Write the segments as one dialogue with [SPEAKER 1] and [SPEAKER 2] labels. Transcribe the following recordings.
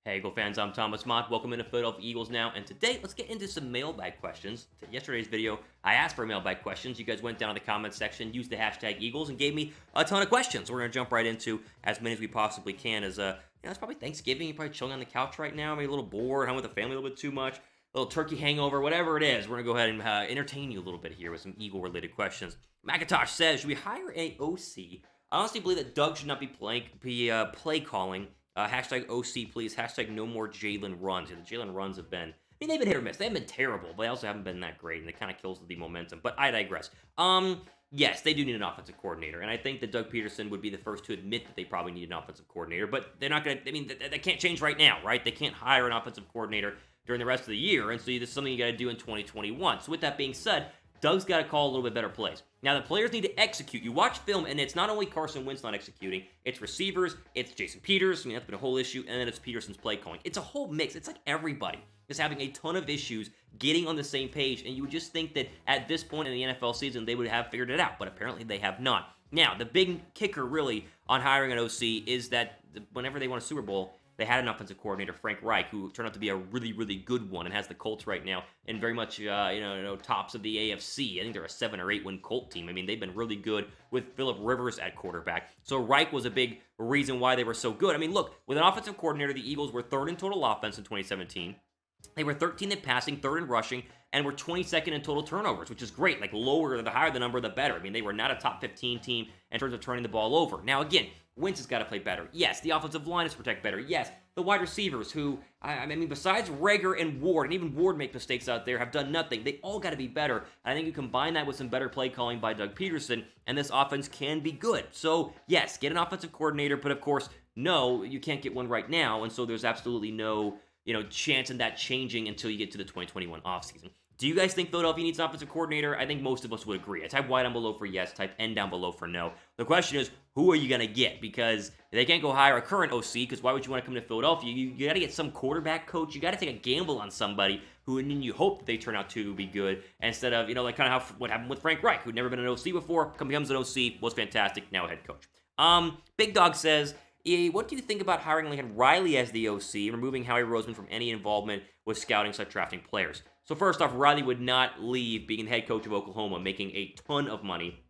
[SPEAKER 1] Hey, Eagle fans, I'm Thomas Mott. Welcome into Philadelphia Eagles Now, and today let's get into some mailbag questions. Yesterday's video, I asked for mailbag questions. You guys went down in the comments section, used the hashtag Eagles, and gave me a ton of questions. We're going to jump right into as many as we possibly can. It's probably Thanksgiving. You're probably chilling on the couch right now, maybe a little bored, home with the family a little bit too much, a little turkey hangover, whatever it is. We're going to go ahead and entertain you a little bit here with some Eagle-related questions. McIntosh says, should we hire an OC? I honestly believe that Doug should not be play calling. Hashtag OC, please. Hashtag no more Jalen runs. The Jalen runs have been, they've been hit or miss. They haven't been terrible, but they also haven't been that great, and it kind of kills the momentum. But I digress. Yes, they do need an offensive coordinator, and I think that Doug Pederson would be the first to admit that they probably need an offensive coordinator, but they're not going to, that can't change right now, right? They can't hire an offensive coordinator during the rest of the year, and so this is something you got to do in 2021. So with that being said, Doug's got to call a little bit better plays. Now, the players need to execute. You watch film, and it's not only Carson Wentz not executing, it's receivers, it's Jason Peters, that's been a whole issue, and then it's Peterson's play calling. It's a whole mix. It's like everybody is having a ton of issues getting on the same page, and you would just think that at this point in the NFL season, they would have figured it out, but apparently they have not. Now, the big kicker, really, on hiring an OC is that whenever they won a Super Bowl, they had an offensive coordinator, Frank Reich, who turned out to be a really, really good one and has the Colts right now and very much, tops of the AFC. I think they're a 7 or 8 win Colt team. I mean, they've been really good with Phillip Rivers at quarterback. So Reich was a big reason why they were so good. I mean, look, with an offensive coordinator, the Eagles were 3rd in total offense in 2017. They were 13th in passing, 3rd in rushing, and were 22nd in total turnovers, which is great. Like, the higher the number, the better. I mean, they were not a top 15 team in terms of turning the ball over. Now, again, Wentz has got to play better. Yes, the offensive line is protect better. Yes, the wide receivers who, besides Rager and Ward, and even Ward make mistakes out there, have done nothing. They all got to be better. I think you combine that with some better play calling by Doug Pederson, and this offense can be good. So, yes, get an offensive coordinator, but of course, no, you can't get one right now, and so there's absolutely no chance in that changing until you get to the 2021 offseason. Do you guys think Philadelphia needs an offensive coordinator? I think most of us would agree. I type Y down below for yes, type N down below for no. The question is, who are you going to get? Because they can't go hire a current OC, because why would you want to come to Philadelphia? You got to get some quarterback coach. You got to take a gamble on somebody who, and then you hope that they turn out to be good, instead of, what happened with Frank Reich, who'd never been an OC before, becomes an OC, was fantastic, now a head coach. Big Dog says, what do you think about hiring Lincoln Riley as the OC and removing Howie Roseman from any involvement with scouting / drafting players? So first off, Riley would not leave being the head coach of Oklahoma, making a ton of money,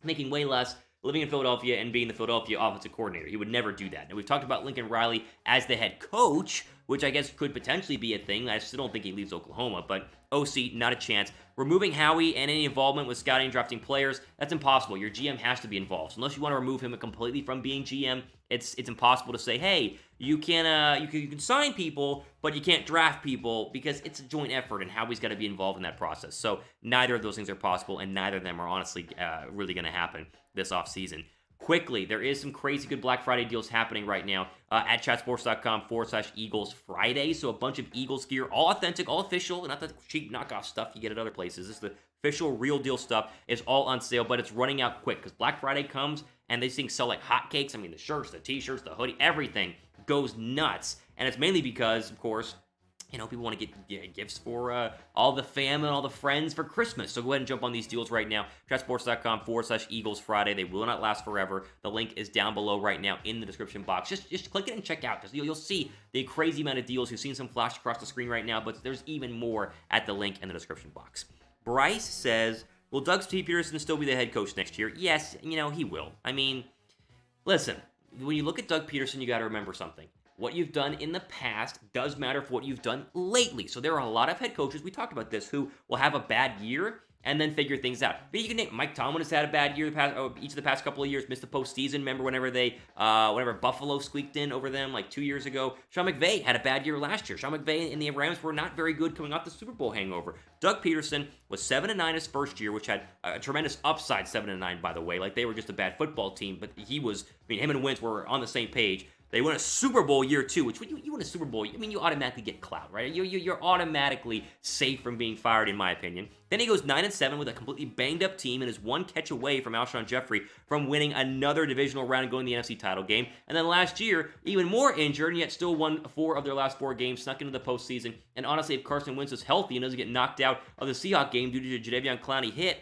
[SPEAKER 1] making way less, living in Philadelphia and being the Philadelphia offensive coordinator. He would never do that. Now, we've talked about Lincoln Riley as the head coach, which I guess could potentially be a thing. I still don't think he leaves Oklahoma, but OC, not a chance. Removing Howie and any involvement with scouting and drafting players, that's impossible. Your GM has to be involved. So unless you want to remove him completely from being GM, it's impossible to say, hey, you can sign people, but you can't draft people, because it's a joint effort, and Howie's got to be involved in that process. So neither of those things are possible, and neither of them are honestly really going to happen this offseason. Quickly, there is some crazy good Black Friday deals happening right now at chatsports.com/Eagles Friday. So a bunch of Eagles gear, all authentic, all official, not the cheap knockoff stuff you get at other places. This is the official, real deal stuff. It's all on sale, but it's running out quick because Black Friday comes and these things sell like hotcakes. I mean, the shirts, the t-shirts, the hoodie, everything goes nuts. And it's mainly because, of course, people want to get gifts for all the fam and all the friends for Christmas. So go ahead and jump on these deals right now. chatsports.com/Eagles Friday. They will not last forever. The link is down below right now in the description box. Just click it and check out, because you'll see the crazy amount of deals. You've seen some flash across the screen right now, but there's even more at the link in the description box. Bryce says, will Doug Pederson still be the head coach next year? Yes, he will. I mean, listen, when you look at Doug Pederson, you got to remember something. What you've done in the past does matter for what you've done lately. So there are a lot of head coaches, we talked about this, who will have a bad year and then figure things out. But you can name Mike Tomlin has had a bad year each of the past couple of years, missed the postseason. Remember whenever Buffalo squeaked in over them like 2 years ago? Sean McVay had a bad year last year. Sean McVay and the Rams were not very good coming off the Super Bowl hangover. Doug Pederson was 7-9 his first year, which had a tremendous upside 7-9, by the way. Like, they were just a bad football team, but him and Wentz were on the same page. They won a Super Bowl year 2, which when you win a Super Bowl, you automatically get clout, right? You're automatically safe from being fired, in my opinion. Then he goes 9-7 with a completely banged-up team and is one catch away from Alshon Jeffrey from winning another divisional round and going to the NFC title game. And then last year, even more injured, and yet still won 4 of their last 4 games, snuck into the postseason. And honestly, if Carson Wentz is healthy and doesn't get knocked out of the Seahawks game due to Jadeveon Clowney hit,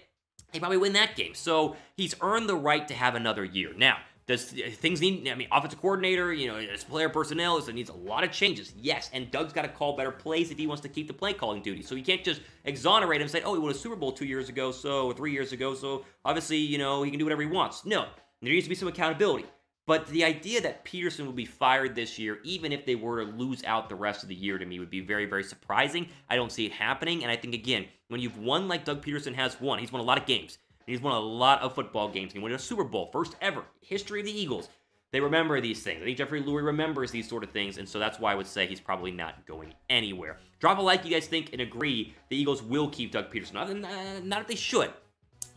[SPEAKER 1] they probably win that game. So he's earned the right to have another year. Now, Does things need, I mean, offensive coordinator, it's player personnel, so it needs a lot of changes. Yes, and Doug's got to call better plays if he wants to keep the play calling duty. So you can't just exonerate him and say, oh, he won a Super Bowl 2 years ago, or 3 years ago, so obviously, he can do whatever he wants. No, there needs to be some accountability. But the idea that Pederson will be fired this year, even if they were to lose out the rest of the year, to me would be very, very surprising. I don't see it happening. And I think, again, when you've won like Doug Pederson has won, he's won a lot of games. He's won a lot of football games. He won a Super Bowl, first ever, history of the Eagles. They remember these things. I think Jeffrey Lurie remembers these sort of things, and so that's why I would say he's probably not going anywhere. Drop a like, you guys think, and agree the Eagles will keep Doug Pederson. Not if they should.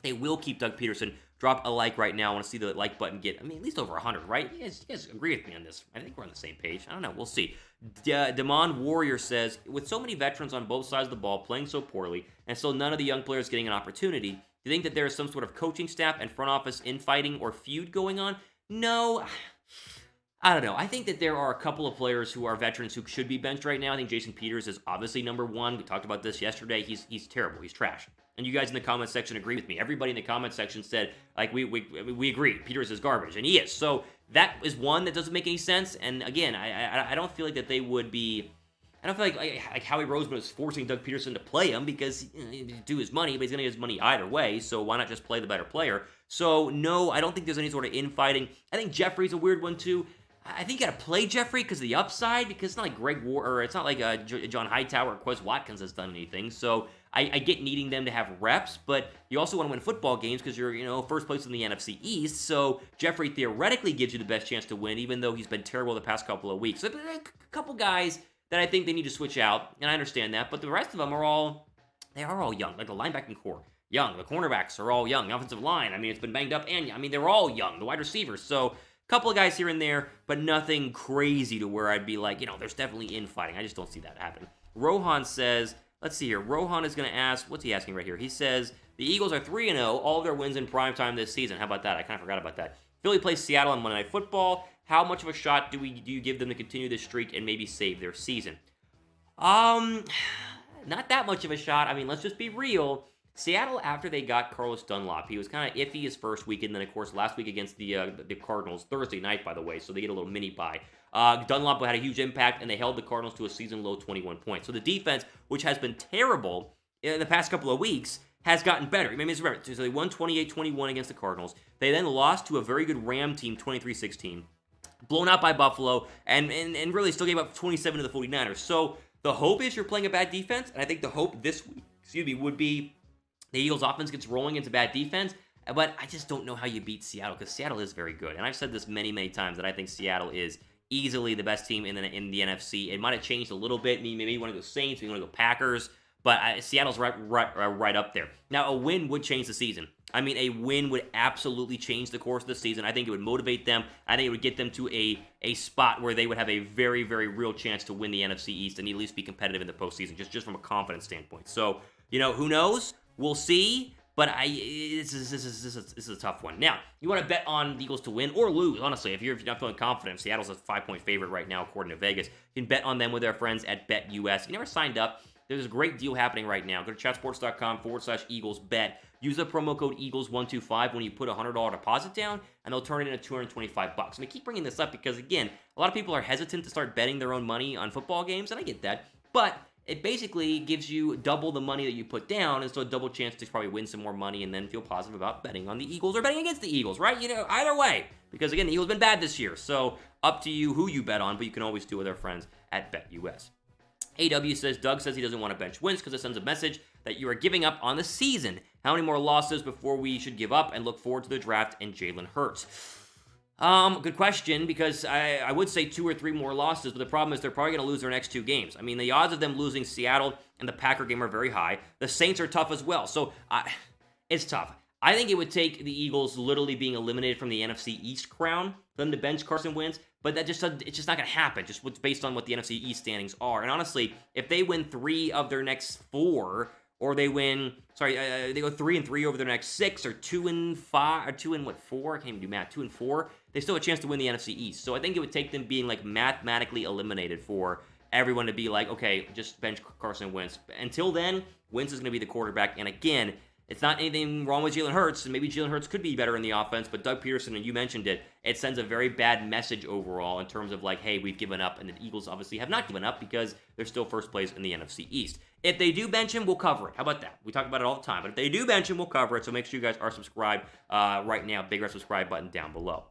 [SPEAKER 1] They will keep Doug Pederson. Drop a like right now. I want to see the like button get, at least over 100, right? You guys agree with me on this. I think we're on the same page. I don't know. We'll see. Damon Warrior says, with so many veterans on both sides of the ball playing so poorly, and still none of the young players getting an opportunity, do you think that there is some sort of coaching staff and front office infighting or feud going on? No. I don't know. I think that there are a couple of players who are veterans who should be benched right now. I think Jason Peters is obviously number one. We talked about this yesterday. He's terrible. He's trash. And you guys in the comment section agree with me. Everybody in the comment section said, like, we agree. Peters is garbage, and he is. So that is one that doesn't make any sense. And again, I don't feel like that they would be. I don't feel like Howie Roseman is forcing Doug Pederson to play him because he's do his money, but he's going to get his money either way. So why not just play the better player? So no, I don't think there's any sort of infighting. I think Jeffrey's a weird one too. I think you got to play Jeffrey because of the upside, because it's not like Greg War, or it's not like John Hightower or Quez Watkins has done anything. So I get needing them to have reps, but you also want to win football games because you're, first place in the NFC East. So Jeffrey theoretically gives you the best chance to win, even though he's been terrible the past couple of weeks. So a couple guys that I think they need to switch out, and I understand that, but the rest of them are all young, like the linebacking core. Young. The cornerbacks are all young. The offensive line, it's been banged up, and they're all young. The wide receivers. So a couple of guys here and there, but nothing crazy to where I'd be like, there's definitely infighting. I just don't see that happen. Rohan says, let's see here. Rohan is going to ask, what's he asking right here? He says, the Eagles are 3-0, all of their wins in primetime this season. How about that? I kind of forgot about that. Philly plays Seattle on Monday Night Football. How much of a shot do you give them to continue this streak and maybe save their season? Not that much of a shot. Let's just be real. Seattle, after they got Carlos Dunlap, he was kind of iffy his first week, and then, of course, last week against the Cardinals, Thursday night, by the way, so they get a little mini-bye. Dunlap had a huge impact, and they held the Cardinals to a season-low 21 points. So the defense, which has been terrible in the past couple of weeks, has gotten better. Remember, so they won 28-21 against the Cardinals. They then lost to a very good Ram team, 23-16. Blown out by Buffalo, and really still gave up 27 to the 49ers. So the hope is you're playing a bad defense, and I think the hope this week, would be the Eagles' offense gets rolling into bad defense, but I just don't know how you beat Seattle, because Seattle is very good. And I've said this many, many times, that I think Seattle is easily the best team in the NFC. It might have changed a little bit. Maybe you want to go Saints, maybe you want to go Packers, but Seattle's right up there. Now, a win would change the season. A win would absolutely change the course of the season. I think it would motivate them. I think it would get them to a spot where they would have a very, very real chance to win the NFC East and at least be competitive in the postseason, just from a confidence standpoint. So, who knows? We'll see, but this is a tough one. Now, you want to bet on the Eagles to win or lose, honestly. If you're not feeling confident, Seattle's a 5-point favorite right now, according to Vegas. You can bet on them with our friends at BetUS. If you never signed up, there's a great deal happening right now. Go to chatsports.com/EaglesBet. Use the promo code EAGLES125 when you put a $100 deposit down, and they'll turn it into $225. I keep bringing this up because, again, a lot of people are hesitant to start betting their own money on football games, and I get that, but it basically gives you double the money that you put down, and so a double chance to probably win some more money and then feel positive about betting on the Eagles or betting against the Eagles, right? Either way, because again, the Eagles have been bad this year, so up to you who you bet on, but you can always do it with our friends at BetUS. AW says, Doug says he doesn't want to bench Wentz because it sends a message that you are giving up on the season. How many more losses before we should give up and look forward to the draft and Jalen Hurts? Good question, because I would say 2 or 3 more losses, but the problem is they're probably going to lose their next 2 games. The odds of them losing Seattle and the Packer game are very high. The Saints are tough as well, so it's tough. I think it would take the Eagles literally being eliminated from the NFC East crown for them to bench Carson Wentz, but it's just not going to happen, just what's based on what the NFC East standings are. And honestly, if they win 3 of their next 4, or they win, they go 3-3 over their next 6, or 2-5, or 2-4, I can't even do math, 2-4, they still have a chance to win the NFC East. So I think it would take them being mathematically eliminated for everyone to be like, okay, just bench Carson Wentz. Until then, Wentz is going to be the quarterback, and again, It's not anything wrong with Jalen Hurts, and maybe Jalen Hurts could be better in the offense, but Doug Pederson, and you mentioned it, it sends a very bad message overall in terms of like, hey, we've given up, and the Eagles obviously have not given up because they're still first place in the NFC East. If they do bench him, we'll cover it. How about that? We talk about it all the time, but if they do bench him, we'll cover it, so make sure you guys are subscribed right now. Big red subscribe button down below.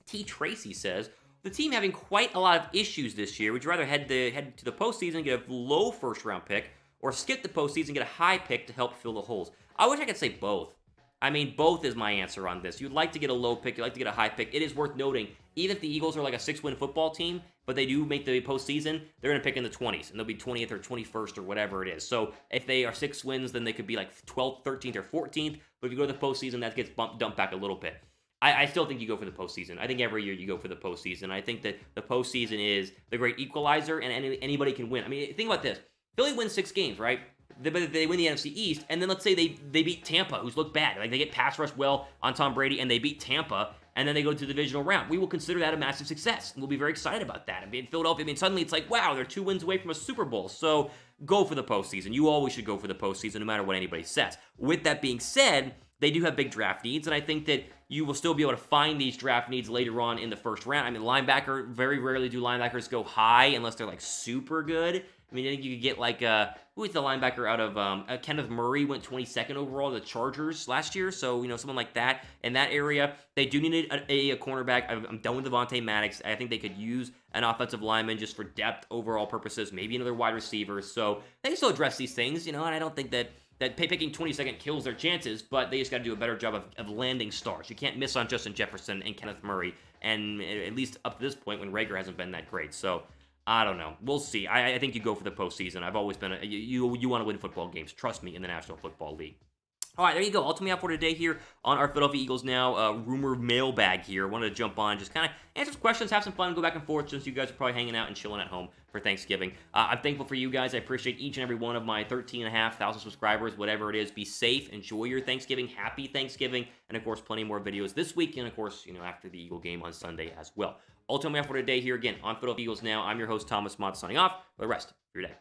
[SPEAKER 1] T. Tracy says, the team having quite a lot of issues this year. Would you rather head to the postseason, get a low first-round pick, or skip the postseason, get a high pick to help fill the holes? I wish I could say both. I mean, both is my answer on this. You'd like to get a low pick. You'd like to get a high pick. It is worth noting, even if the Eagles are like a 6-win football team, but they do make the postseason, they're going to pick in the 20s, and they'll be 20th or 21st or whatever it is. So if they are 6 wins, then they could be like 12th, 13th, or 14th. But if you go to the postseason, that gets dumped back a little bit. I still think you go for the postseason. I think every year you go for the postseason. I think that the postseason is the great equalizer, and anybody can win. I mean, think about this. Philly wins 6 games, right? They win the NFC East, and then let's say they beat Tampa, who's looked bad. Like, they get pass rush well on Tom Brady, and they beat Tampa, and then they go to the divisional round. We will consider that a massive success, and we'll be very excited about that. I mean, Philadelphia, suddenly it's like, wow, they're 2 wins away from a Super Bowl. So go for the postseason. You always should go for the postseason, no matter what anybody says. With that being said, they do have big draft needs, and I think that you will still be able to find these draft needs later on in the first round. I mean, linebacker, very rarely do linebackers go high unless they're, like, super good. I mean, I think you could get, like, who was the linebacker out of, Kenneth Murray went 22nd overall to the Chargers last year, so, someone like that. In that area, they do need a cornerback. I'm done with Devontae Maddox. I think they could use an offensive lineman just for depth overall purposes, maybe another wide receiver. So they can still address these things, and I don't think that picking 22nd kills their chances, but they just got to do a better job of landing stars. You can't miss on Justin Jefferson and Kenneth Murray, and at least up to this point when Rager hasn't been that great. So I don't know. We'll see. I think you go for the postseason. I've always been you want to win football games. Trust me, in the National Football League. All right, there you go. All to me out for today here on our Philadelphia Eagles Now rumor mailbag here. Wanted to jump on, just kind of answer some questions, have some fun, go back and forth since you guys are probably hanging out and chilling at home for Thanksgiving. I'm thankful for you guys. I appreciate each and every one of my 13,500 subscribers, whatever it is. Be safe. Enjoy your Thanksgiving. Happy Thanksgiving. And, of course, plenty more videos this week and, of course, after the Eagle game on Sunday as well. All to me out for today here again on Philadelphia Eagles Now. I'm your host, Thomas Mott, signing off for the rest of your day.